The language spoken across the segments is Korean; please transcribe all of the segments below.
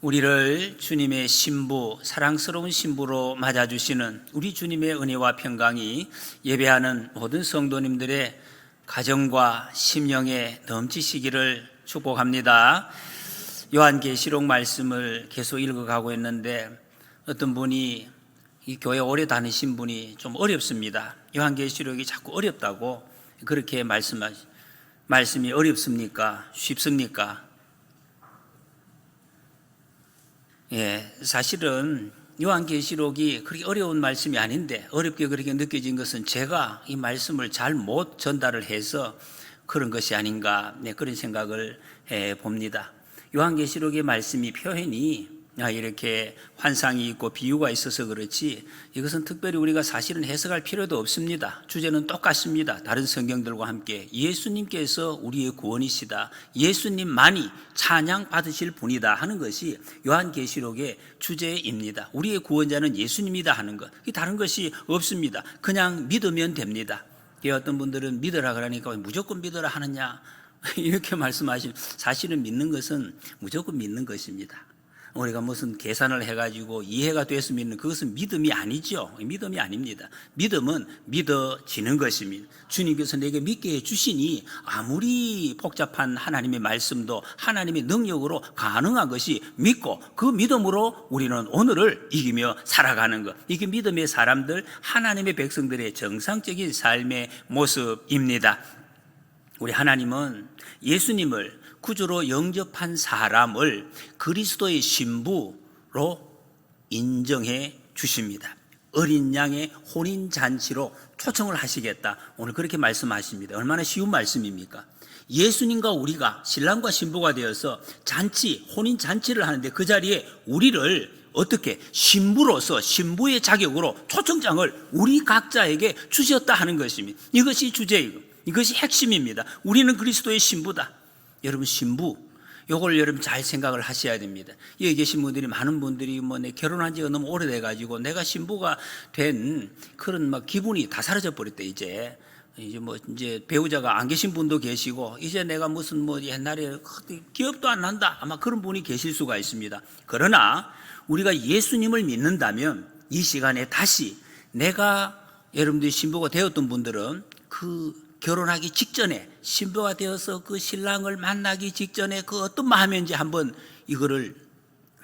우리를 주님의 신부, 사랑스러운 신부로 맞아주시는 우리 주님의 은혜와 평강이 예배하는 모든 성도님들의 가정과 심령에 넘치시기를 축복합니다. 요한계시록 말씀을 계속 읽어가고 있는데 어떤 분이 이 교회 오래 다니신 분이 좀 어렵습니다. 요한계시록이 자꾸 어렵다고 그렇게 말씀이 어렵습니까? 쉽습니까? 사실은 요한계시록이 그렇게 어려운 말씀이 아닌데 어렵게 그렇게 느껴진 것은 제가 이 말씀을 잘 못 전달을 해서 그런 것이 아닌가 그런 생각을 해 봅니다. 요한계시록의 말씀이 표현이 이렇게 환상이 있고 비유가 있어서 그렇지 이것은 특별히 우리가 사실은 해석할 필요도 없습니다. 주제는 똑같습니다. 다른 성경들과 함께 예수님께서 우리의 구원이시다, 예수님만이 찬양 받으실 분이다 하는 것이 요한계시록의 주제입니다. 우리의 구원자는 예수님이다 하는 것, 다른 것이 없습니다. 그냥 믿으면 됩니다. 어떤 분들은 믿으라 그러니까 무조건 믿으라 하느냐 이렇게 말씀하시는, 사실은 믿는 것은 무조건 믿는 것입니다. 우리가 무슨 계산을 해가지고 이해가 돼서 믿는 그것은 믿음이 아니죠. 믿음이 아닙니다. 믿음은 믿어지는 것입니다. 주님께서 내게 믿게 해주시니 아무리 복잡한 하나님의 말씀도 하나님의 능력으로 가능한 것이 믿고 그 믿음으로 우리는 오늘을 이기며 살아가는 것, 이게 믿음의 사람들, 하나님의 백성들의 정상적인 삶의 모습입니다. 우리 하나님은 예수님을 구주로 영접한 사람을 그리스도의 신부로 인정해 주십니다. 어린 양의 혼인잔치로 초청을 하시겠다, 오늘 그렇게 말씀하십니다. 얼마나 쉬운 말씀입니까? 예수님과 우리가 신랑과 신부가 되어서 잔치, 혼인잔치를 하는데 그 자리에 우리를 어떻게 신부로서 신부의 자격으로 초청장을 우리 각자에게 주셨다 하는 것입니다. 이것이 주제이고 이것이 핵심입니다. 우리는 그리스도의 신부다. 여러분, 신부, 요걸 여러분 잘 생각을 하셔야 됩니다. 여기 계신 분들이, 많은 분들이 내 결혼한 지가 너무 오래돼가지고 내가 신부가 된 그런 기분이 다 사라져 버렸대. 이제 배우자가 안 계신 분도 계시고, 이제 내가 무슨 옛날에 기억도 안 난다, 아마 그런 분이 계실 수가 있습니다. 그러나 우리가 예수님을 믿는다면 이 시간에 다시 내가, 여러분들이 신부가 되었던 분들은 그 결혼하기 직전에, 신부가 되어서 그 신랑을 만나기 직전에 그 어떤 마음인지 한번 이거를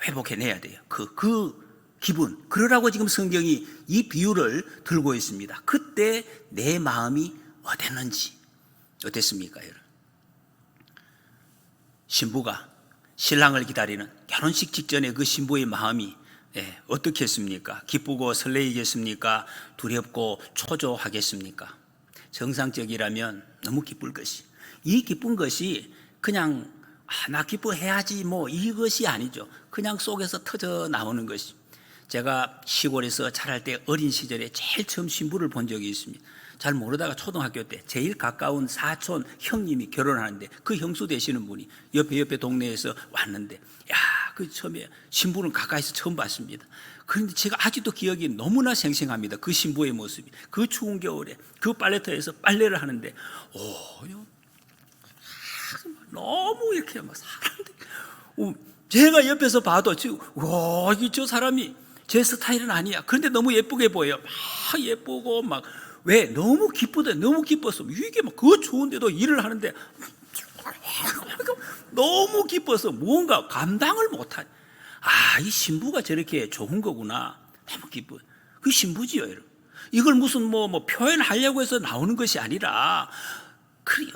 회복해내야 돼요. 그 기분. 그러라고 지금 성경이 이 비유를 들고 있습니다. 그때 내 마음이 어땠는지. 어땠습니까, 여러분? 신부가 신랑을 기다리는 결혼식 직전에 그 신부의 마음이 어떻겠습니까? 기쁘고 설레이겠습니까? 두렵고 초조하겠습니까? 정상적이라면 너무 기쁠 것이, 이 기쁜 것이 그냥 나 기뻐해야지 이것이 아니죠. 그냥 속에서 터져 나오는 것이. 제가 시골에서 자랄 때 어린 시절에 제일 처음 신부를 본 적이 있습니다. 잘 모르다가 초등학교 때 제일 가까운 사촌 형님이 결혼하는데 그 형수 되시는 분이 옆에 동네에서 왔는데, 그 처음에 신부는 가까이서 처음 봤습니다. 그런데 제가 아직도 기억이 너무나 생생합니다. 그 신부의 모습이 그 추운 겨울에 그 빨래터에서 빨래를 하는데 너무 이렇게 사람들이, 제가 옆에서 봐도 지금 저 사람이 제 스타일은 아니야. 그런데 너무 예쁘게 보여요. 예쁘고 왜 너무 기쁘다, 너무 기뻤어. 이게 그 추운데도 일을 하는데 너무 기뻐서 뭔가 감당을 못하니, 이 신부가 저렇게 좋은 거구나. 너무 기뻐. 그 신부지요, 여러분. 이걸 무슨 표현하려고 해서 나오는 것이 아니라, 그래요.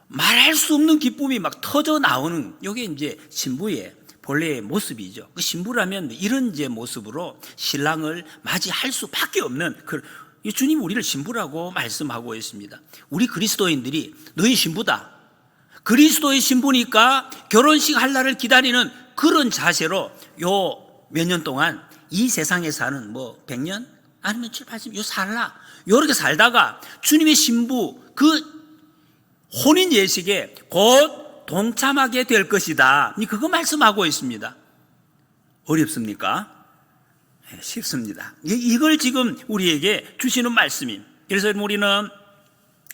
말할 수 없는 기쁨이 터져 나오는, 이게 이제 신부의 본래의 모습이죠. 그 신부라면 이런 이제 모습으로 신랑을 맞이할 수밖에 없는, 주님 우리를 신부라고 말씀하고 있습니다. 우리 그리스도인들이 너희 신부다, 그리스도의 신부니까 결혼식 할 날을 기다리는 그런 자세로 몇 년 동안 이 세상에 사는 100년 아니면 7, 80년 요렇게 살다가 주님의 신부 그 혼인 예식에 곧 동참하게 될 것이다, 그거 말씀하고 있습니다. 어렵습니까? 쉽습니다. 이걸 지금 우리에게 주시는 말씀입니다. 그래서 우리는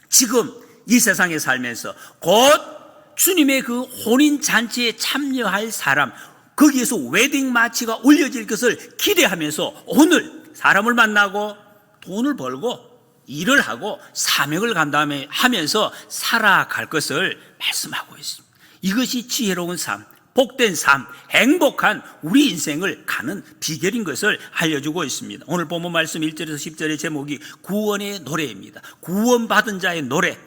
지금 이 세상에 살면서 곧 주님의 그 혼인잔치에 참여할 사람, 거기에서 웨딩 마치가 올려질 것을 기대하면서 오늘 사람을 만나고 돈을 벌고 일을 하고 사명을 감당하면서 살아갈 것을 말씀하고 있습니다. 이것이 지혜로운 삶, 복된 삶, 행복한 우리 인생을 가는 비결인 것을 알려주고 있습니다. 오늘 본문 말씀 1절에서 10절의 제목이 구원의 노래입니다. 구원받은 자의 노래.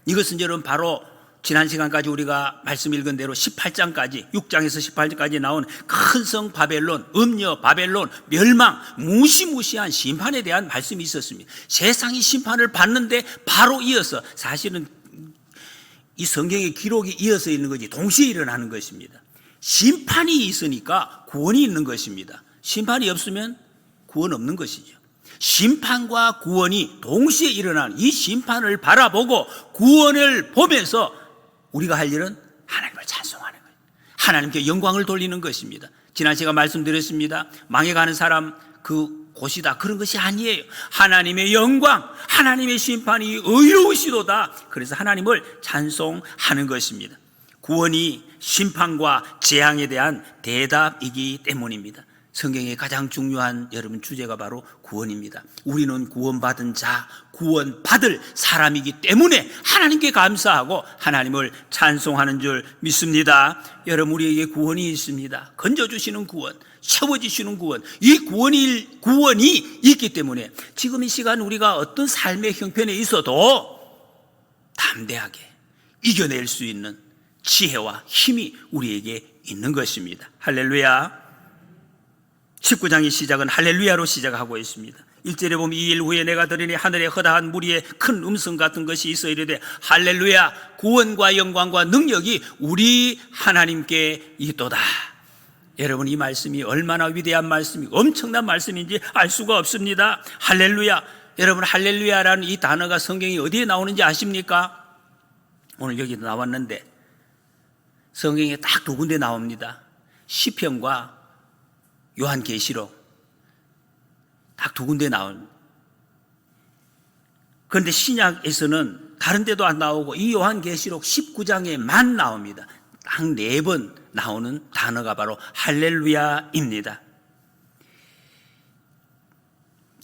이것은 여러분 바로 지난 시간까지 우리가 말씀 읽은 대로 18장까지 6장에서 18장까지 나온 큰 성 바벨론, 음녀 바벨론, 멸망, 무시무시한 심판에 대한 말씀이 있었습니다. 세상이 심판을 받는데 바로 이어서 사실은 이 성경의 기록이 이어서 있는 것이 동시에 일어나는 것입니다. 심판이 있으니까 구원이 있는 것입니다. 심판이 없으면 구원 없는 것이죠. 심판과 구원이 동시에 일어나는 이 심판을 바라보고 구원을 보면서 우리가 할 일은 하나님을 찬송하는 거예요. 하나님께 영광을 돌리는 것입니다. 지난 시간 말씀드렸습니다. 망해가는 사람 그 곳이다, 그런 것이 아니에요. 하나님의 영광, 하나님의 심판이 의로우시도다. 그래서 하나님을 찬송하는 것입니다. 구원이 심판과 재앙에 대한 대답이기 때문입니다. 성경의 가장 중요한 여러분 주제가 바로 구원입니다. 우리는 구원받은 자, 구원받을 사람이기 때문에 하나님께 감사하고 하나님을 찬송하는 줄 믿습니다. 여러분, 우리에게 구원이 있습니다. 건져주시는 구원, 채워주시는 구원, 이 구원이 있기 때문에 지금 이 시간 우리가 어떤 삶의 형편에 있어도 담대하게 이겨낼 수 있는 지혜와 힘이 우리에게 있는 것입니다. 할렐루야. 19장의 시작은 할렐루야로 시작하고 있습니다. 1절에 보면 이 일 후에 내가 들으니 하늘에 허다한 무리의 큰 음성 같은 것이 있어 이르되 할렐루야, 구원과 영광과 능력이 우리 하나님께 있도다. 여러분, 이 말씀이 얼마나 위대한 말씀이고 엄청난 말씀인지 알 수가 없습니다. 할렐루야. 여러분, 할렐루야라는 이 단어가 성경이 어디에 나오는지 아십니까? 오늘 여기도 나왔는데 성경에 딱 두 군데 나옵니다. 시편과 요한계시록 딱 두 군데 나온. 그런데 신약에서는 다른 데도 안 나오고 이 요한계시록 19장에만 나옵니다. 딱 4번 나오는 단어가 바로 할렐루야입니다.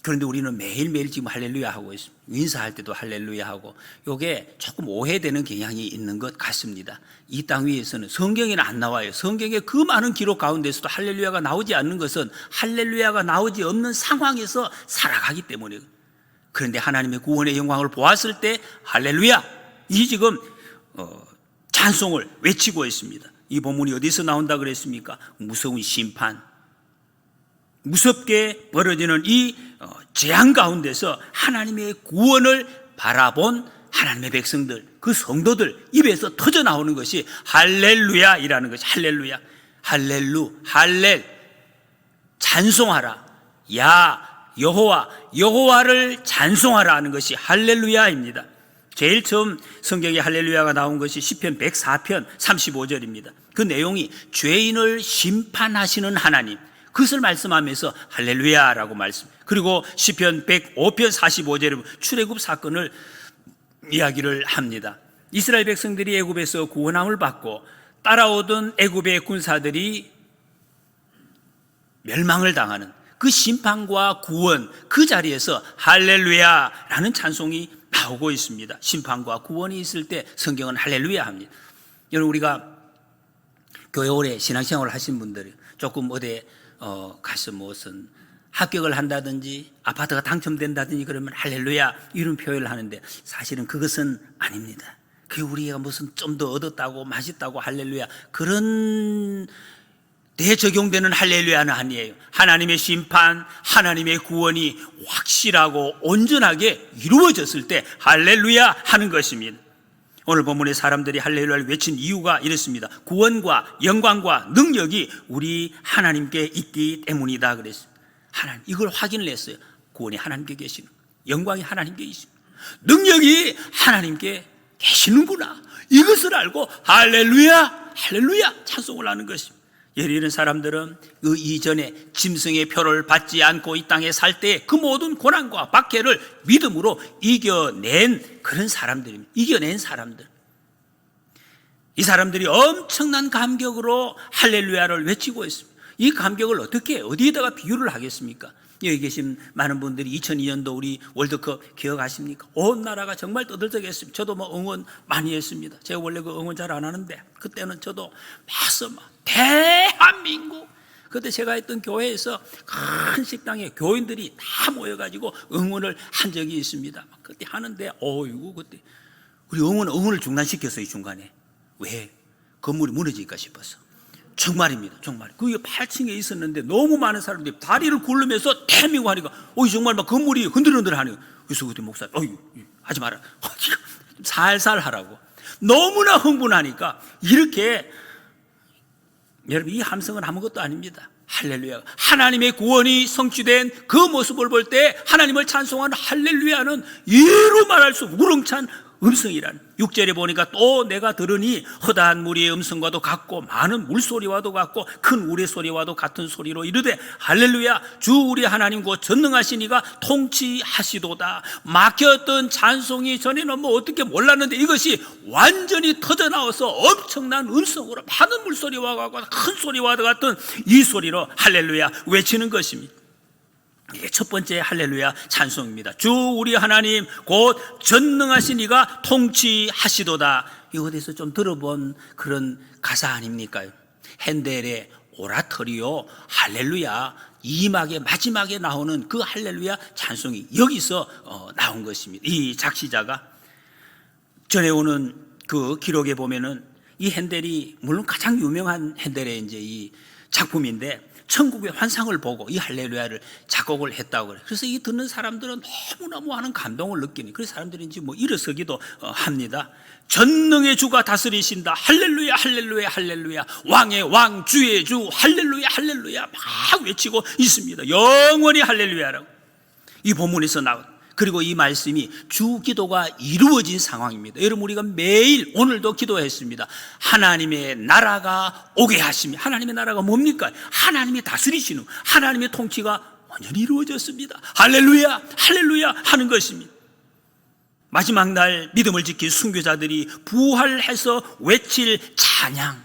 그런데 우리는 매일매일 지금 할렐루야 하고 있습니다. 인사할 때도 할렐루야 하고, 이게 조금 오해되는 경향이 있는 것 같습니다. 이 땅 위에서는 성경에는 안 나와요. 성경의 그 많은 기록 가운데서도 할렐루야가 나오지 않는 것은 할렐루야가 나오지 없는 상황에서 살아가기 때문에. 그런데 하나님의 구원의 영광을 보았을 때 할렐루야, 이 지금 찬송을 외치고 있습니다. 이 본문이 어디서 나온다 그랬습니까? 무서운 심판, 무섭게 벌어지는 이 재앙 가운데서 하나님의 구원을 바라본 하나님의 백성들, 그 성도들 입에서 터져 나오는 것이 할렐루야이라는 것이 할렐루야. 할렐 찬송하라. 야 여호와, 여호와를 찬송하라 하는 것이 할렐루야입니다. 제일 처음 성경에 할렐루야가 나온 것이 시편 104편 35절입니다. 그 내용이 죄인을 심판하시는 하나님, 그것을 말씀하면서 할렐루야라고 말씀. 그리고 시편 105편 45절에 출애굽 사건을 이야기를 합니다. 이스라엘 백성들이 애굽에서 구원함을 받고 따라오던 애굽의 군사들이 멸망을 당하는 그 심판과 구원, 그 자리에서 할렐루야라는 찬송이 나오고 있습니다. 심판과 구원이 있을 때 성경은 할렐루야 합니다. 여러분, 우리가 교회 오래 신앙생활을 하신 분들이 조금 어디 가서 무슨 합격을 한다든지 아파트가 당첨된다든지 그러면 할렐루야 이런 표현을 하는데 사실은 그것은 아닙니다. 그게 우리가 무슨 좀 더 얻었다고 맛있다고 할렐루야, 그런 대적용되는 할렐루야는 아니에요. 하나님의 심판, 하나님의 구원이 확실하고 온전하게 이루어졌을 때 할렐루야 하는 것입니다. 오늘 본문의 사람들이 할렐루야를 외친 이유가 이렇습니다. 구원과 영광과 능력이 우리 하나님께 있기 때문이다 그랬습니다. 하나님, 이걸 확인을 했어요. 구원이 하나님께 계시는, 영광이 하나님께 계시는, 능력이 하나님께 계시는구나, 이것을 알고 할렐루야 할렐루야 찬송을 하는 것입니다. 이런 사람들은 그 이전에 짐승의 표를 받지 않고 이 땅에 살 때 그 모든 고난과 박해를 믿음으로 이겨낸 그런 사람들입니다. 이겨낸 사람들. 이 사람들이 엄청난 감격으로 할렐루야를 외치고 있습니다. 이 감격을 어떻게 어디에다가 비유를 하겠습니까? 여기 계신 많은 분들이 2002년도 우리 월드컵 기억하십니까? 온 나라가 정말 떠들썩했습니다. 저도 뭐 응원 많이 했습니다. 제가 원래 그 응원 잘 안 하는데 그때는 저도 막 대한민국, 그때 제가 했던 교회에서 큰 식당에 교인들이 다 모여가지고 응원을 한 적이 있습니다. 그때 하는데 어이구, 그때 우리 응원을 중단시켰어요. 이 중간에. 왜? 건물이 무너질까 싶어서. 정말입니다. 정말. 그게 8층에 있었는데 너무 많은 사람들이 다리를 굴르면서 대미고 하니까 정말 막 건물이 흔들흔들 하네요. 그래서 그때 목사님 하지 마라. 살살 하라고. 너무나 흥분하니까 이렇게. 여러분, 이 함성은 아무것도 아닙니다. 할렐루야. 하나님의 구원이 성취된 그 모습을 볼 때 하나님을 찬송하는 할렐루야는 이루 말할 수 없는 우렁찬 음성이란. 6절에 보니까 또 내가 들으니 허다한 무리의 음성과도 같고 많은 물소리와도 같고 큰 우레소리와도 같은 소리로 이르되 할렐루야, 주 우리 하나님 곧 전능하신 이가 통치하시도다. 막혔던 찬송이 전에는 뭐 어떻게 몰랐는데 이것이 완전히 터져나와서 엄청난 음성으로 많은 물소리와 같고 큰 소리와 같은 이 소리로 할렐루야 외치는 것입니다. 이게 첫 번째 할렐루야 찬송입니다. 주 우리 하나님 곧 전능하신 이가 통치하시도다. 이거 어디서 좀 들어본 그런 가사 아닙니까? 핸델의 오라토리오 할렐루야 2막의 마지막에 나오는 그 할렐루야 찬송이 여기서 나온 것입니다. 이 작시자가 전해오는 그 기록에 보면은 이 핸델이 물론 가장 유명한 핸델의 이제 이 작품인데 천국의 환상을 보고 이 할렐루야를 작곡을 했다고 그래요. 그래서 이 듣는 사람들은 너무너무 하는 감동을 느끼니 그래서 사람들이 이제 뭐 일어서기도 합니다. 전능의 주가 다스리신다. 할렐루야 할렐루야 할렐루야. 왕의 왕 주의 주 할렐루야 할렐루야 막 외치고 있습니다. 영원히 할렐루야라고 이 본문에서 나온. 그리고 이 말씀이 주 기도가 이루어진 상황입니다. 여러분, 우리가 매일 오늘도 기도했습니다. 하나님의 나라가 오게 하시며. 하나님의 나라가 뭡니까? 하나님이 다스리시는 하나님의 통치가 완전히 이루어졌습니다. 할렐루야 할렐루야 하는 것입니다. 마지막 날 믿음을 지킨 순교자들이 부활해서 외칠 찬양.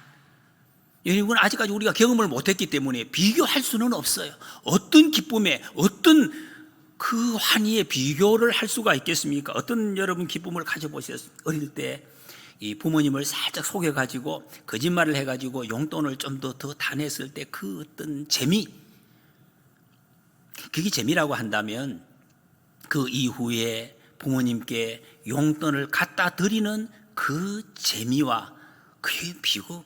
여러분, 아직까지 우리가 경험을 못했기 때문에 비교할 수는 없어요. 어떤 기쁨에 어떤 그 환희의 비교를 할 수가 있겠습니까? 어떤 여러분 기쁨을 가져보셨어요? 어릴 때 이 부모님을 살짝 속여가지고 거짓말을 해가지고 용돈을 좀 더 타냈을 때 그 어떤 재미, 그게 재미라고 한다면 그 이후에 부모님께 용돈을 갖다 드리는 그 재미와 그게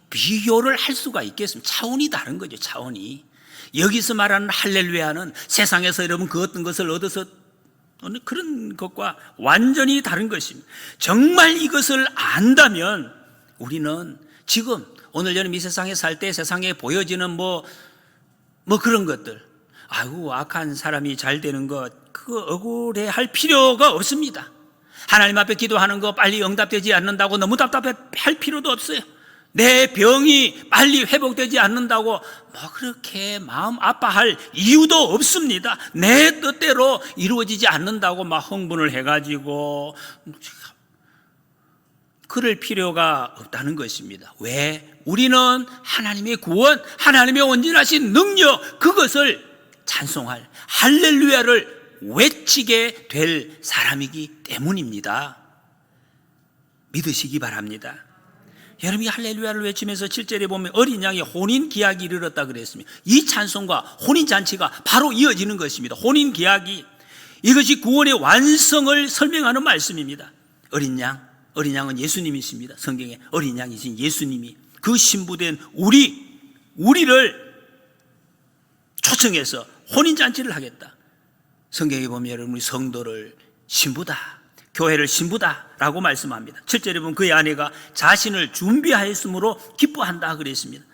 비교를 할 수가 있겠습니까? 차원이 다른 거죠. 차원이. 여기서 말하는 할렐루야는 세상에서 여러분 그 어떤 것을 얻어서 그런 것과 완전히 다른 것입니다. 정말 이것을 안다면 우리는 지금 오늘 여러분 이 세상에 살 때 세상에 보여지는 뭐 그런 것들, 아이고 악한 사람이 잘 되는 것, 그거 억울해 할 필요가 없습니다. 하나님 앞에 기도하는 거 빨리 응답되지 않는다고 너무 답답해 할 필요도 없어요. 내 병이 빨리 회복되지 않는다고 뭐 그렇게 마음 아파할 이유도 없습니다. 내 뜻대로 이루어지지 않는다고 막 흥분을 해가지고 그럴 필요가 없다는 것입니다. 왜? 우리는 하나님의 구원, 하나님의 온전하신 능력, 그것을 찬송할 할렐루야를 외치게 될 사람이기 때문입니다. 믿으시기 바랍니다. 여러분이 할렐루야를 외치면서 7절에 보면 어린 양의 혼인 기약이 이르렀다 그랬습니다. 이 찬송과 혼인 잔치가 바로 이어지는 것입니다. 혼인 기약이, 이것이 구원의 완성을 설명하는 말씀입니다. 어린 양은 예수님이십니다. 성경에 어린 양이신 예수님이 그 신부된 우리를 초청해서 혼인 잔치를 하겠다. 성경에 보면 여러분이 성도를 신부다, 교회를 신부다라고 말씀합니다. 7절에 보면 그의 아내가 자신을 준비하였으므로 기뻐한다 그랬습니다.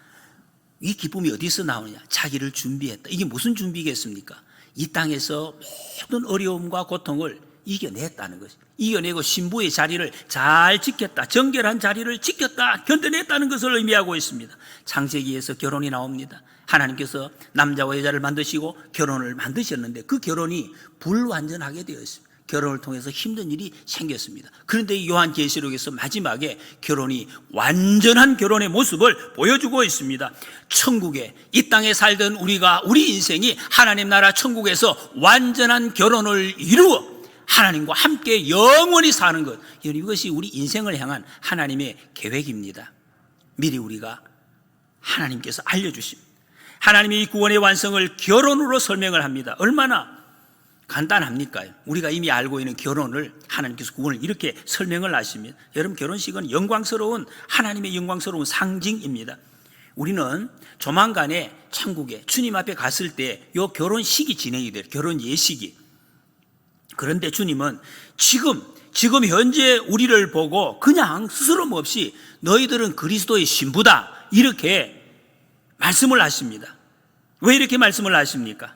이 기쁨이 어디서 나오느냐? 자기를 준비했다. 이게 무슨 준비겠습니까? 이 땅에서 모든 어려움과 고통을 이겨냈다는 것이, 이겨내고 신부의 자리를 잘 지켰다, 정결한 자리를 지켰다, 견뎌냈다는 것을 의미하고 있습니다. 창세기에서 결혼이 나옵니다. 하나님께서 남자와 여자를 만드시고 결혼을 만드셨는데 그 결혼이 불완전하게 되어 있습니다. 결혼을 통해서 힘든 일이 생겼습니다. 그런데 이 요한계시록에서 마지막에 결혼이 완전한 결혼의 모습을 보여주고 있습니다. 천국에, 이 땅에 살던 우리 인생이 하나님 나라 천국에서 완전한 결혼을 이루어 하나님과 함께 영원히 사는 것, 이것이 우리 인생을 향한 하나님의 계획입니다. 미리 우리가 하나님께서 알려주십니다. 하나님이 이 구원의 완성을 결혼으로 설명을 합니다. 얼마나 간단합니까? 우리가 이미 알고 있는 결혼을 하나님께서 구원을 이렇게 설명을 하십니다. 여러분, 결혼식은 영광스러운, 하나님의 영광스러운 상징입니다. 우리는 조만간에 천국에 주님 앞에 갔을 때 이 결혼식이 진행이 돼요. 결혼 예식이. 그런데 주님은 지금 현재 우리를 보고 그냥 스스럼 없이 너희들은 그리스도의 신부다, 이렇게 말씀을 하십니다. 왜 이렇게 말씀을 하십니까?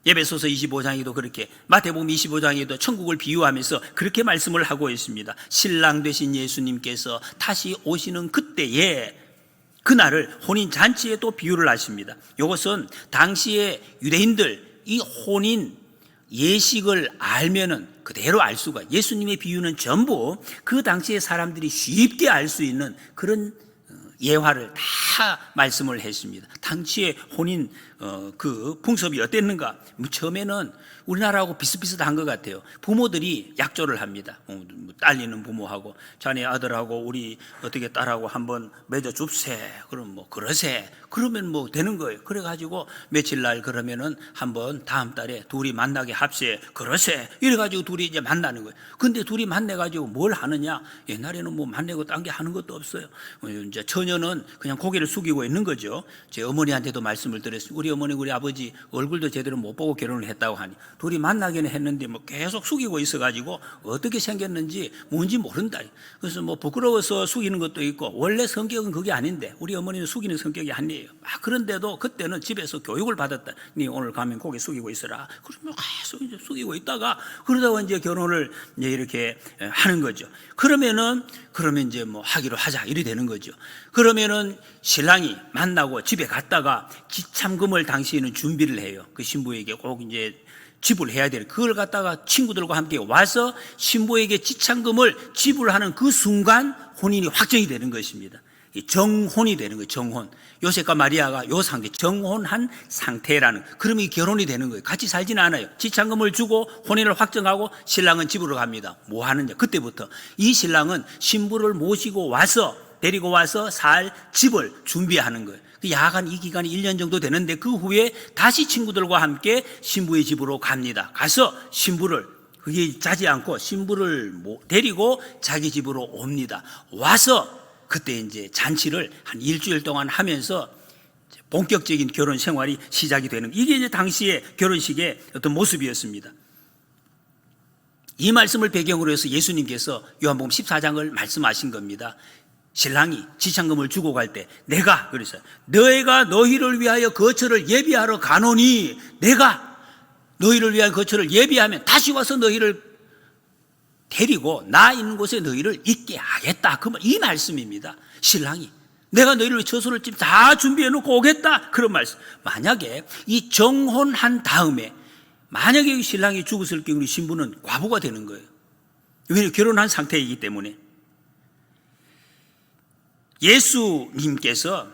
에베소서 25장에도 그렇게, 마태복음 25장에도 천국을 비유하면서 그렇게 말씀을 하고 있습니다. 신랑 되신 예수님께서 다시 오시는 그때에, 그날을 혼인 잔치에 또 비유를 하십니다. 이것은 당시에 유대인들 이 혼인 예식을 알면은 그대로 알 수가, 예수님의 비유는 전부 그 당시에 사람들이 쉽게 알 수 있는 그런 예화를 다 말씀을 했습니다. 당시에 혼인 그 풍습이 어땠는가? 처음에는 우리나라하고 비슷비슷한 것 같아요. 부모들이 약조를 합니다. 딸리는 부모하고 자네 아들하고 우리 어떻게 딸하고 한번 맺어 줍세. 그럼 뭐 그러세. 그러면 뭐 되는 거예요. 그래가지고 며칠 날 그러면은 한번 다음 달에 둘이 만나게 합세. 그러세. 이래가지고 둘이 이제 만나는 거예요. 근데 둘이 만나가지고 뭘 하느냐? 옛날에는 뭐 만나고 딴 게 하는 것도 없어요. 이제 처녀는 그냥 고개를 숙이고 있는 거죠. 제 어머니한테도 말씀을 드렸어요. 우리 어머니, 우리 아버지 얼굴도 제대로 못 보고 결혼을 했다고 하니 둘이 만나기는 했는데 뭐 계속 숙이고 있어가지고 어떻게 생겼는지 뭔지 모른다. 그래서 뭐 부끄러워서 숙이는 것도 있고, 원래 성격은 그게 아닌데 우리 어머니는 숙이는 성격이 아니에요. 그런데도 그때는 집에서 교육을 받았다. 네 오늘 가면 고개 숙이고 있어라. 그러면 계속 이제 숙이고 있다가 그러다가 이제 결혼을 이제 이렇게 하는 거죠. 그러면 이제 뭐 하기로 하자, 이래 되는 거죠. 그러면은 신랑이 만나고 집에 갔다가 지참금을 당시에는 준비를 해요. 그 신부에게 꼭 이제 지불해야 되는, 그걸 갖다가 친구들과 함께 와서 신부에게 지참금을 지불하는 그 순간 혼인이 확정이 되는 것입니다. 정혼이 되는 거예요. 정혼. 요셉과 마리아가 요 상태, 정혼한 상태라는, 그러면 결혼이 되는 거예요. 같이 살지는 않아요. 지참금을 주고 혼인을 확정하고 신랑은 집으로 갑니다. 뭐 하느냐? 그때부터 이 신랑은 신부를 모시고 와서, 데리고 와서 살 집을 준비하는 거예요. 야간 이 기간이 1년 정도 되는데 그 후에 다시 친구들과 함께 신부의 집으로 갑니다. 가서 신부를, 그게 자지 않고 신부를 데리고 자기 집으로 옵니다. 와서 그때 이제 잔치를 한 일주일 동안 하면서 본격적인 결혼 생활이 시작이 되는, 이게 이제 당시의 결혼식의 어떤 모습이었습니다. 이 말씀을 배경으로 해서 예수님께서 요한복음 14장을 말씀하신 겁니다. 신랑이 지참금을 주고 갈 때 내가 그랬어요. 너희가 너희를 위하여 거처를 예비하러 가노니, 내가 너희를 위한 거처를 예비하면 다시 와서 너희를 데리고 나 있는 곳에 너희를 있게 하겠다. 이 말씀입니다. 신랑이 내가 너희를 위해 처소를 다 준비해 놓고 오겠다, 그런 말씀. 만약에 이 정혼한 다음에 만약에 신랑이 죽었을 경우 신부는 과부가 되는 거예요. 왜냐하면 결혼한 상태이기 때문에. 예수님께서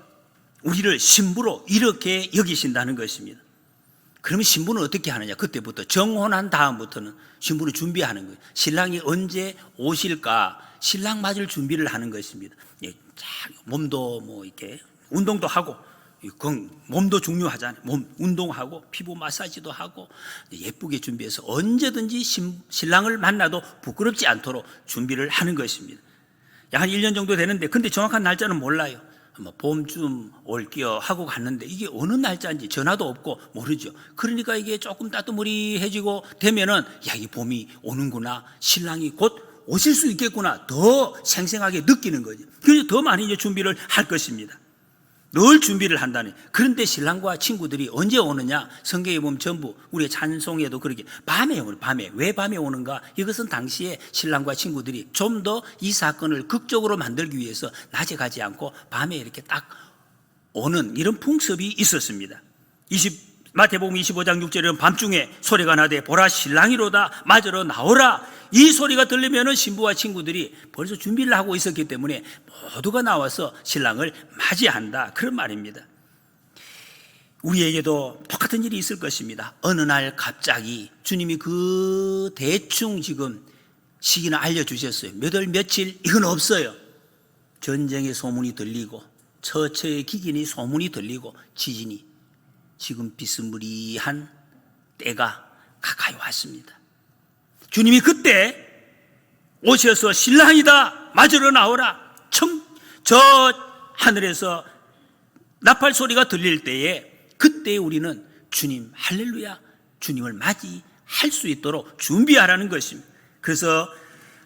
우리를 신부로 이렇게 여기신다는 것입니다. 그러면 신부는 어떻게 하느냐? 그때부터 정혼한 다음부터는 신부를 준비하는 거예요. 신랑이 언제 오실까? 신랑 맞을 준비를 하는 것입니다. 몸도 뭐 이렇게 운동도 하고, 몸도 중요하잖아요. 몸 운동하고 피부 마사지도 하고 예쁘게 준비해서 언제든지 신랑을 만나도 부끄럽지 않도록 준비를 하는 것입니다. 약 한 1년 정도 되는데, 근데 정확한 날짜는 몰라요. 뭐 봄쯤 올게요 하고 갔는데 이게 어느 날짜인지 전화도 없고 모르죠. 그러니까 이게 조금 따뜻무리해지고 되면은 이 봄이 오는구나, 신랑이 곧 오실 수 있겠구나, 더 생생하게 느끼는 거죠. 그래서 더 많이 이제 준비를 할 것입니다. 늘 준비를 한다니. 그런데 신랑과 친구들이 언제 오느냐? 성경에 보면 전부, 우리의 찬송에도 그렇게 밤에 오는, 밤에. 왜 밤에 오는가? 이것은 당시에 신랑과 친구들이 좀 더 이 사건을 극적으로 만들기 위해서 낮에 가지 않고 밤에 이렇게 딱 오는 이런 풍습이 있었습니다. 마태복음 25장 6절에는 밤중에 소리가 나되 보라 신랑이로다 맞으러 나오라. 이 소리가 들리면은 신부와 친구들이 벌써 준비를 하고 있었기 때문에 모두가 나와서 신랑을 맞이한다, 그런 말입니다. 우리에게도 똑같은 일이 있을 것입니다. 어느 날 갑자기 주님이 그 대충 지금 시기는 알려주셨어요. 몇 월 며칠 이건 없어요. 전쟁의 소문이 들리고 처처의 기근이 소문이 들리고 지진이 지금 비스무리한 때가 가까이 왔습니다. 주님이 그때 오셔서 신랑이다 맞으러 나오라. 저 하늘에서 나팔 소리가 들릴 때에 그때 우리는 주님 할렐루야 주님을 맞이할 수 있도록 준비하라는 것입니다. 그래서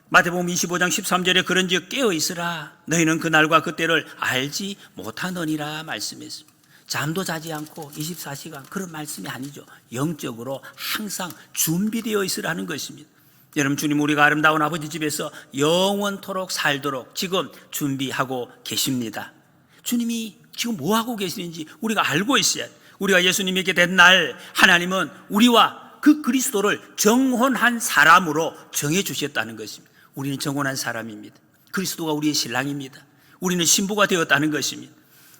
마태복음 25장 13절에 그런즉 깨어있으라 너희는 그날과 그때를 알지 못하느니라 말씀했습니다. 잠도 자지 않고 24시간 그런 말씀이 아니죠. 영적으로 항상 준비되어 있으라는 것입니다. 여러분, 주님 우리가 아름다운 아버지 집에서 영원토록 살도록 지금 준비하고 계십니다. 주님이 지금 뭐 하고 계시는지 우리가 알고 있어야 돼요. 우리가 예수님에게 된 날 하나님은 우리와 그 그리스도를 정혼한 사람으로 정해주셨다는 것입니다. 우리는 정혼한 사람입니다. 그리스도가 우리의 신랑입니다. 우리는 신부가 되었다는 것입니다.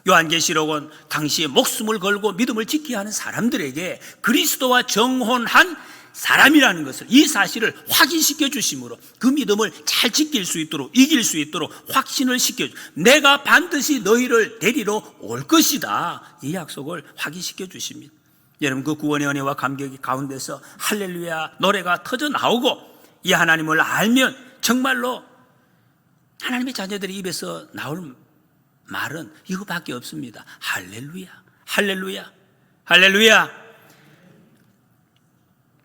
요한계시록은 당시에 목숨을 걸고 믿음을 지켜야 하는 사람들에게 그리스도와 정혼한 사람이라는 것을, 이 사실을 확인시켜 주심으로 그 믿음을 잘 지킬 수 있도록, 이길 수 있도록 확신을 시켜 주, 내가 반드시 너희를 데리러 올 것이다, 이 약속을 확인시켜 주십니다. 여러분, 그 구원의 은혜와 감격이 가운데서 할렐루야 노래가 터져 나오고 이 하나님을 알면 정말로 하나님의 자녀들의 입에서 나올 말은 이거밖에 없습니다. 할렐루야, 할렐루야, 할렐루야.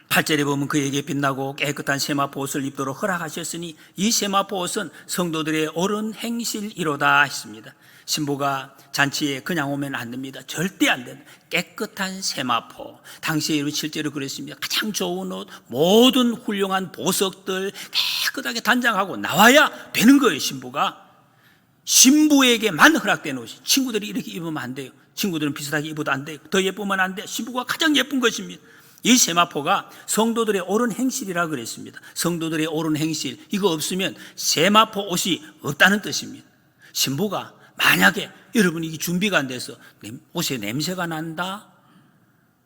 8절에 보면 그에게 빛나고 깨끗한 세마포 옷을 입도록 허락하셨으니 이 세마포 옷은 성도들의 옳은 행실이로다 했습니다. 신부가 잔치에 그냥 오면 안 됩니다. 절대 안 된다. 깨끗한 세마포, 당시에 실제로 그랬습니다. 가장 좋은 옷, 모든 훌륭한 보석들 깨끗하게 단장하고 나와야 되는 거예요. 신부에게만 허락된 옷이, 친구들이 이렇게 입으면 안 돼요. 친구들은 비슷하게 입어도 안 돼요. 더 예쁘면 안 돼요. 신부가 가장 예쁜 것입니다. 이 세마포가 성도들의 옳은 행실이라 그랬습니다. 성도들의 옳은 행실, 이거 없으면 세마포 옷이 없다는 뜻입니다. 신부가 만약에 여러분이 이게 준비가 안 돼서 옷에 냄새가 난다,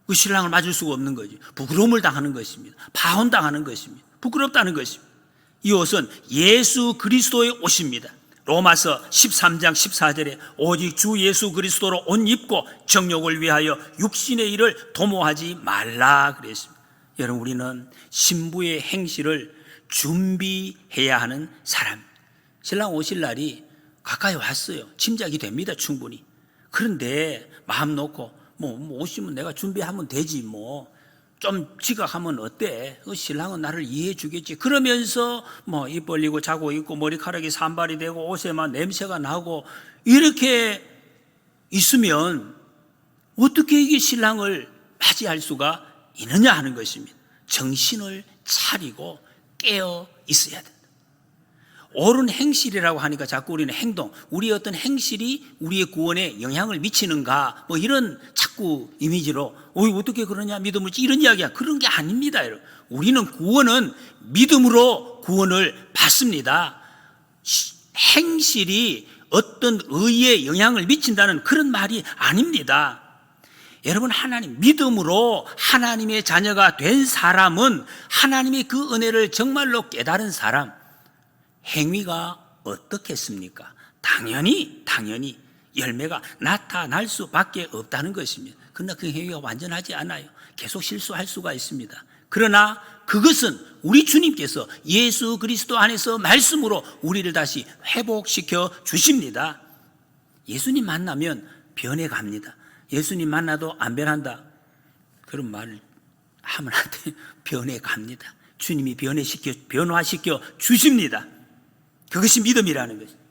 그 신랑을 맞을 수가 없는 거죠. 부끄러움을 당하는 것입니다. 파혼당하는 것입니다. 부끄럽다는 것입니다. 이 옷은 예수 그리스도의 옷입니다. 로마서 13장 14절에 오직 주 예수 그리스도로 옷 입고 정욕을 위하여 육신의 일을 도모하지 말라 그랬습니다. 여러분, 우리는 신부의 행실을 준비해야 하는 사람. 신랑 오실 날이 가까이 왔어요. 짐작이 됩니다, 충분히. 그런데 마음 놓고 뭐 오시면 내가 준비하면 되지, 좀 지각하면 어때? 신랑은 나를 이해해 주겠지. 그러면서 입 벌리고 자고 있고 머리카락이 산발이 되고 옷에만 냄새가 나고 이렇게 있으면 어떻게 이게 신랑을 맞이할 수가 있느냐 하는 것입니다. 정신을 차리고 깨어 있어야 된다. 옳은 행실이라고 하니까 자꾸 우리는 행동, 우리의 어떤 행실이 우리의 구원에 영향을 미치는가, 이런 자꾸 이미지로 어떻게 그러냐, 믿음을 이런 이야기야. 그런 게 아닙니다. 여러분, 우리는 구원은 믿음으로 구원을 받습니다. 행실이 어떤 의에 영향을 미친다는 그런 말이 아닙니다. 여러분, 하나님 믿음으로 하나님의 자녀가 된 사람은 하나님의 그 은혜를 정말로 깨달은 사람, 행위가 어떻겠습니까? 당연히 열매가 나타날 수밖에 없다는 것입니다. 그러나 그 행위가 완전하지 않아요. 계속 실수할 수가 있습니다. 그러나 그것은 우리 주님께서 예수 그리스도 안에서 말씀으로 우리를 다시 회복시켜 주십니다. 예수님 만나면 변해갑니다. 예수님 만나도 안 변한다, 그런 말을 하면 안 돼요. 변해갑니다. 주님이 변화시켜 주십니다. 그것이 믿음이라는 것입니다.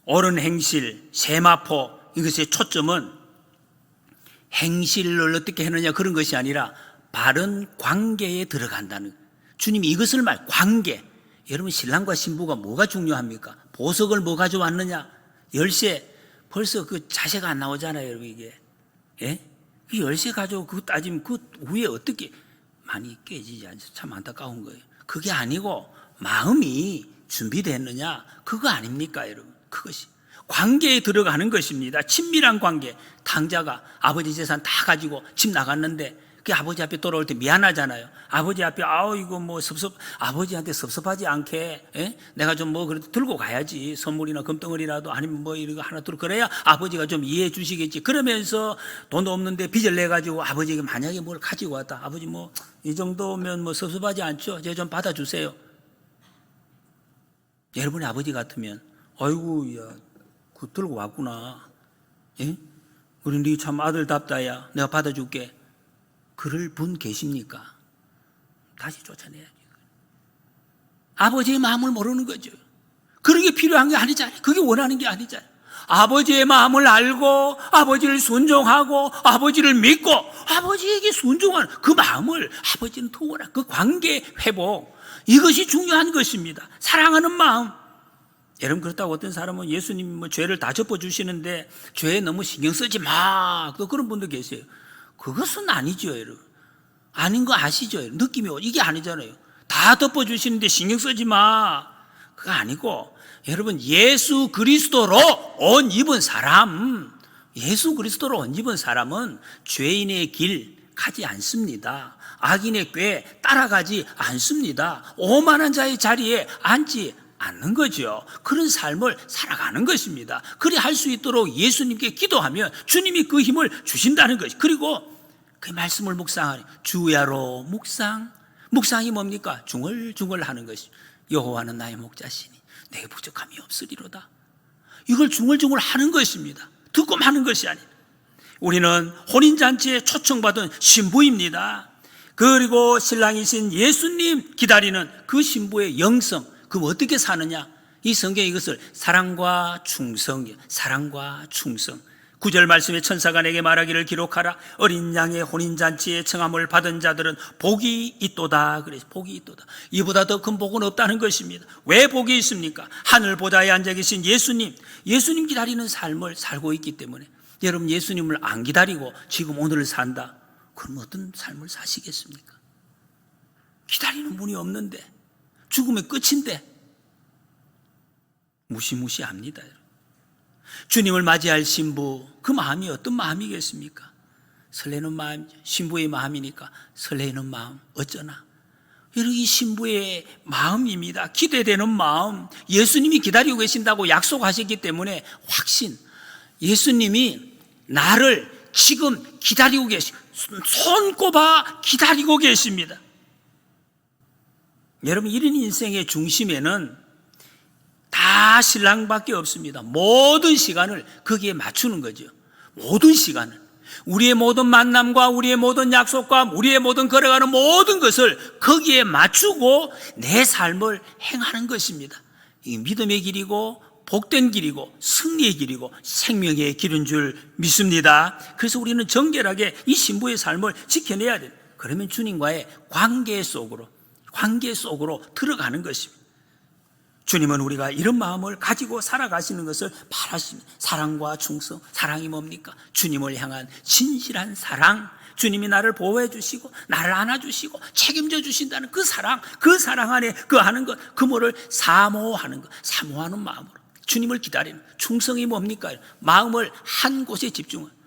옳은 행실, 세마포, 이것의 초점은 행실을 어떻게 하느냐 그런 것이 아니라 바른 관계에 들어간다는, 주님이 이것을 관계. 여러분, 신랑과 신부가 뭐가 중요합니까? 보석을 뭐 가져왔느냐, 열쇠, 벌써 그 자세가 안 나오잖아요, 여러분, 이게. 예? 이 열쇠 가지고 그거 따지면 그 위에 어떻게 많이 깨지지 않죠? 참 안타까운 거예요. 그게 아니고 마음이 준비됐느냐? 그거 아닙니까, 여러분? 그것이. 관계에 들어가는 것입니다. 친밀한 관계. 당자가 아버지 재산 다 가지고 집 나갔는데 그 아버지 앞에 돌아올 때 미안하잖아요. 아버지 앞에 이거 뭐 아버지한테 섭섭하지 않게 내가 좀 뭐 그래도 들고 가야지. 선물이나 금덩어리라도 아니면 뭐 이런 거 하나 들고 그래야 아버지가 좀 이해해 주시겠지. 그러면서 돈도 없는데 빚을 내 가지고 아버지에게 만약에 뭘 가지고 왔다. 아버지 뭐 이 정도면 뭐 섭섭하지 않죠? 제가 좀 받아주세요. 여러분의 아버지 같으면 아이고 야 그 들고 왔구나. 예? 우리 네 참 아들답다야. 내가 받아줄게. 그럴 분 계십니까? 다시 쫓아내야지. 아버지의 마음을 모르는 거죠. 그런 게 필요한 게 아니잖아요. 그게 원하는 게 아니잖아요. 아버지의 마음을 알고 아버지를 순종하고 아버지를 믿고 아버지에게 순종하는 그 마음을 아버지는 통원한 그 관계 회복, 이것이 중요한 것입니다. 사랑하는 마음. 여러분, 그렇다고 어떤 사람은 예수님이 뭐 죄를 다 접어주시는데 죄에 너무 신경 쓰지 마. 또 그런 분도 계세요. 그것은 아니죠, 여러분. 아닌 거 아시죠? 느낌이 이게 아니잖아요. 다 덮어주시는데 신경 쓰지 마. 그거 아니고 여러분, 예수 그리스도로 옷 입은 사람, 예수 그리스도로 옷 입은 사람은 죄인의 길 가지 않습니다. 악인의 꾀 따라가지 않습니다. 오만한 자의 자리에 앉지 않는 거죠. 그런 삶을 살아가는 것입니다. 그리 할 수 있도록 예수님께 기도하면 주님이 그 힘을 주신다는 것이. 그리고 그 말씀을 묵상하니 주야로 묵상. 묵상이 뭡니까? 중얼중얼 하는 것이. 여호와는 나의 목자시니 내게 부족함이 없으리로다. 이걸 중얼중얼 하는 것입니다. 듣고 마는 것이 아니라. 우리는 혼인잔치에 초청받은 신부입니다. 그리고 신랑이신 예수님 기다리는 그 신부의 영성, 그럼 어떻게 사느냐? 이 성경에 이것을 사랑과 충성, 사랑과 충성. 9절 말씀에 천사가 내게 말하기를 기록하라. 어린 양의 혼인잔치에 청함을 받은 자들은 복이 있도다. 그래서 복이 있도다. 이보다 더 큰 복은 없다는 것입니다. 왜 복이 있습니까? 하늘 보좌에 앉아 계신 예수님 기다리는 삶을 살고 있기 때문에. 여러분, 예수님을 안 기다리고 지금 오늘을 산다. 그럼 어떤 삶을 사시겠습니까? 기다리는 분이 없는데, 죽음의 끝인데 무시무시합니다. 주님을 맞이할 신부, 그 마음이 어떤 마음이겠습니까? 설레는 마음, 신부의 마음이니까 설레는 마음, 어쩌나. 여러분, 이 신부의 마음입니다. 기대되는 마음, 예수님이 기다리고 계신다고 약속하셨기 때문에 확신, 예수님이 나를 지금 기다리고 손꼽아 기다리고 계십니다. 여러분, 이런 인생의 중심에는 다 신랑밖에 없습니다. 모든 시간을 거기에 맞추는 거죠. 모든 시간을. 우리의 모든 만남과 우리의 모든 약속과 우리의 모든 걸어가는 모든 것을 거기에 맞추고 내 삶을 행하는 것입니다. 이 믿음의 길이고 복된 길이고 승리의 길이고 생명의 길인 줄 믿습니다. 그래서 우리는 정결하게 이 신부의 삶을 지켜내야 돼요. 그러면 주님과의 관계 속으로 들어가는 것입니다. 주님은 우리가 이런 마음을 가지고 살아가시는 것을 바라십니다. 사랑과 충성. 사랑이 뭡니까? 주님을 향한 진실한 사랑. 주님이 나를 보호해 주시고 나를 안아주시고 책임져 주신다는 그 사랑 안에 그 하는 것, 그모를 사모하는 것, 사모하는 마음으로 주님을 기다리는. 충성이 뭡니까? 마음을 한 곳에 집중하는.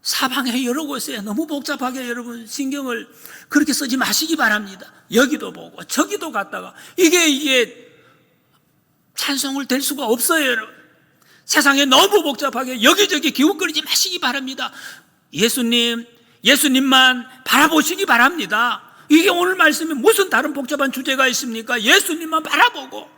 사방에 여러 곳에 너무 복잡하게 여러분 신경을 그렇게 쓰지 마시기 바랍니다. 여기도 보고 저기도 갔다가 이게 찬송을 될 수가 없어요, 여러분. 세상에 너무 복잡하게 여기저기 기웃거리지 마시기 바랍니다. 예수님만 바라보시기 바랍니다. 이게 오늘 말씀에 무슨 다른 복잡한 주제가 있습니까? 예수님만 바라보고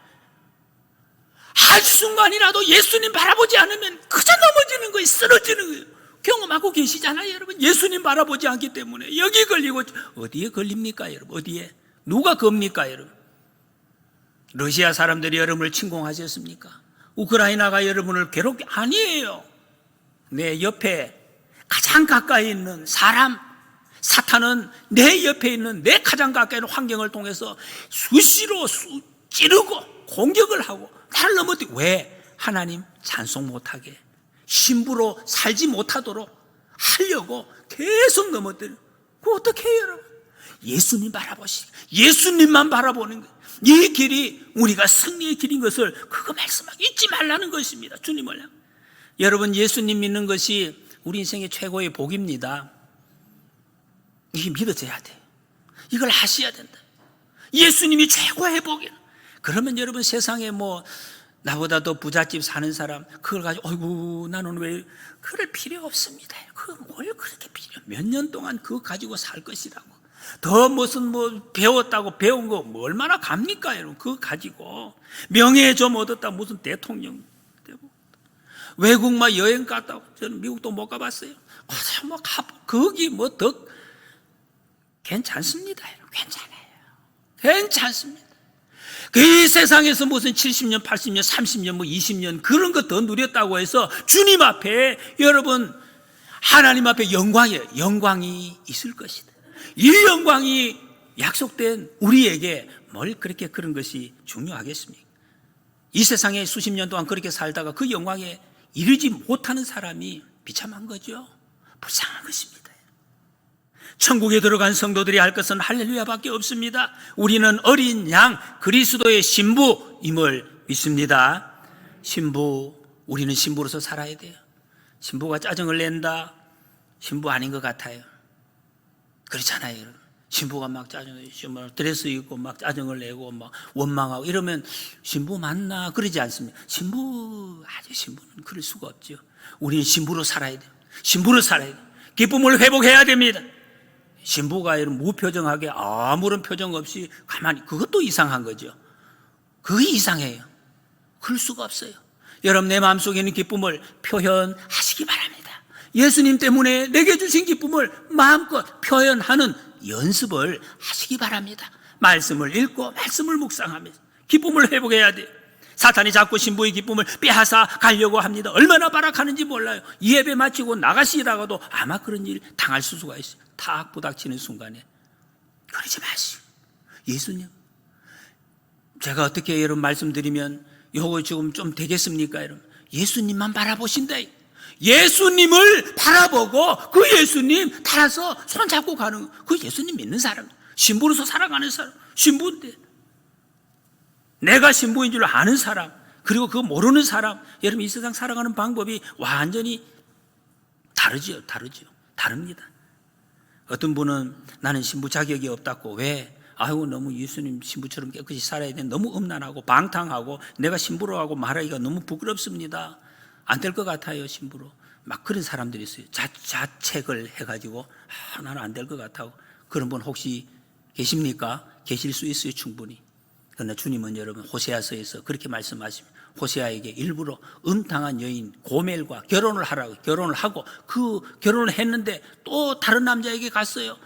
한순간이라도 예수님 바라보지 않으면 그저 넘어지는 거예요. 쓰러지는 거예요. 경험하고 계시잖아요, 여러분. 예수님 바라보지 않기 때문에 여기 걸리고 어디에 걸립니까, 여러분? 어디에? 누가 겁니까, 여러분? 러시아 사람들이 여러분을 침공하셨습니까? 우크라이나가 여러분을 괴롭게 아니에요. 내 옆에 가장 가까이 있는 사람, 사탄은 내 옆에 있는 내 가장 가까이 있는 환경을 통해서 수시로 찌르고 공격을 하고 나를 넘어뜨리고. 왜? 하나님 찬송 못하게, 신부로 살지 못하도록 하려고 계속 넘어뜨려. 그거 어떻게 해요, 여러분? 예수님 바라보시고 예수님만 바라보는 거예요. 이 길이 우리가 승리의 길인 것을 그거 말씀하고 잊지 말라는 것입니다. 주님을 향해. 여러분, 예수님 믿는 것이 우리 인생의 최고의 복입니다. 이게 믿어져야 돼. 이걸 하셔야 된다. 예수님이 최고의 복이야. 그러면 여러분, 세상에 나보다 더 부잣집 사는 사람 그걸 가지고 어이구 나는 왜 그럴 필요 없습니다. 그걸 뭘 그렇게 몇 년 동안 그거 가지고 살 것이라고. 더 무슨 배웠다고 배운 거 얼마나 갑니까, 여러분? 그거 가지고 명예 좀 얻었다 무슨 대통령 되고, 외국 여행 갔다고. 저는 미국도 못 가봤어요. 거기 더 괜찮습니다, 여러분. 괜찮습니다. 그 세상에서 무슨 70년, 80년, 30년, 20년 그런 거 더 누렸다고 해서 주님 앞에, 여러분, 하나님 앞에 영광이 있을 것이다. 이 영광이 약속된 우리에게 뭘 그렇게 그런 것이 중요하겠습니까? 이 세상에 수십 년 동안 그렇게 살다가 그 영광에 이르지 못하는 사람이 비참한 거죠. 불쌍한 것입니다. 천국에 들어간 성도들이 할 것은 할렐루야밖에 없습니다. 우리는 어린 양 그리스도의 신부임을 믿습니다. 우리는 신부로서 살아야 돼요. 신부가 짜증을 낸다, 신부 아닌 것 같아요. 그렇잖아요, 여러분. 신부가 막 짜증을 내고 드레스 입고 막 짜증을 내고 막 원망하고 이러면 신부 맞나 그러지 않습니다. 신부는 그럴 수가 없죠. 우리는 신부로 살아야 돼요. 신부로 살아야 돼요. 기쁨을 회복해야 됩니다. 신부가 이런 무표정하게 아무런 표정 없이 가만히, 그것도 이상한 거죠. 그게 이상해요. 그럴 수가 없어요. 여러분, 내 마음속에 있는 기쁨을 표현하시기 바랍니다. 예수님 때문에 내게 주신 기쁨을 마음껏 표현하는 연습을 하시기 바랍니다. 말씀을 읽고 말씀을 묵상하면서 기쁨을 회복해야 돼요. 사탄이 자꾸 신부의 기쁨을 빼앗아 가려고 합니다. 얼마나 발악하는지 몰라요. 예배 마치고 나가시다가도 아마 그런 일 당할 수가 있어요. 탁 부닥치는 순간에. 그러지 마시고, 예수님, 제가 어떻게 여러분 말씀드리면 요거 지금 좀 되겠습니까, 여러분? 예수님만 바라보신다. 예수님을 바라보고 그 예수님 따라서 손잡고 가는, 그 예수님 믿는 사람, 신부로서 살아가는 사람, 신부인데 내가 신부인 줄 아는 사람, 그리고 그거 모르는 사람, 여러분, 이 세상 살아가는 방법이 완전히 다릅니다. 어떤 분은 나는 신부 자격이 없다고, 왜? 너무 예수님 신부처럼 깨끗이 살아야 되는데 너무 음란하고 방탕하고 내가 신부로 하고 말하기가 너무 부끄럽습니다. 안 될 것 같아요, 신부로. 막 그런 사람들이 있어요. 자책을 해가지고 나는 안 될 것 같다고. 그런 분 혹시 계십니까? 계실 수 있어요, 충분히. 그러나 주님은 여러분 호세아서에서 그렇게 말씀하십니다. 호세아에게 일부러 음탕한 여인 고멜과 결혼을 하고 그 결혼을 했는데 또 다른 남자에게 갔어요.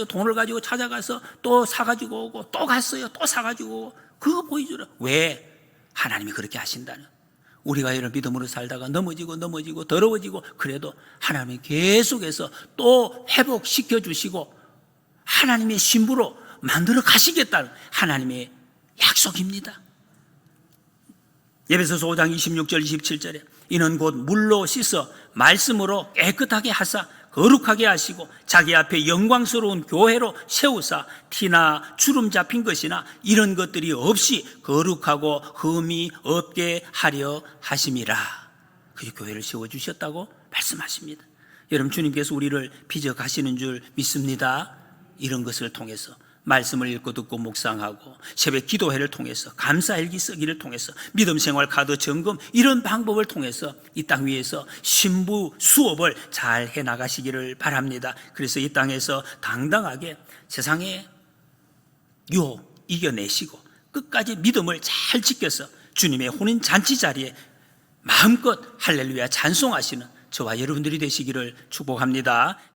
돈을 가지고 찾아가서 또 사가지고 오고, 또 갔어요. 또 사가지고 오고. 그거 보여주라. 왜? 하나님이 그렇게 하신다는. 우리가 이런 믿음으로 살다가 넘어지고 더러워지고, 그래도 하나님이 계속해서 또 회복시켜 주시고 하나님의 신부로 만들어 가시겠다는 하나님의 약속입니다. 에베소서 5장 26절 27절에 이는 곧 물로 씻어 말씀으로 깨끗하게 하사 거룩하게 하시고 자기 앞에 영광스러운 교회로 세우사 티나 주름 잡힌 것이나 이런 것들이 없이 거룩하고 흠이 없게 하려 하심이라. 그 교회를 세워주셨다고 말씀하십니다. 여러분, 주님께서 우리를 빚어 가시는 줄 믿습니다. 이런 것을 통해서 말씀을 읽고 듣고 묵상하고 새벽 기도회를 통해서 감사일기 쓰기를 통해서 믿음생활 카드 점검, 이런 방법을 통해서 이 땅 위에서 신부 수업을 잘 해나가시기를 바랍니다. 그래서 이 땅에서 당당하게 세상의 유혹 이겨내시고 끝까지 믿음을 잘 지켜서 주님의 혼인 잔치 자리에 마음껏 할렐루야 찬송하시는 저와 여러분들이 되시기를 축복합니다.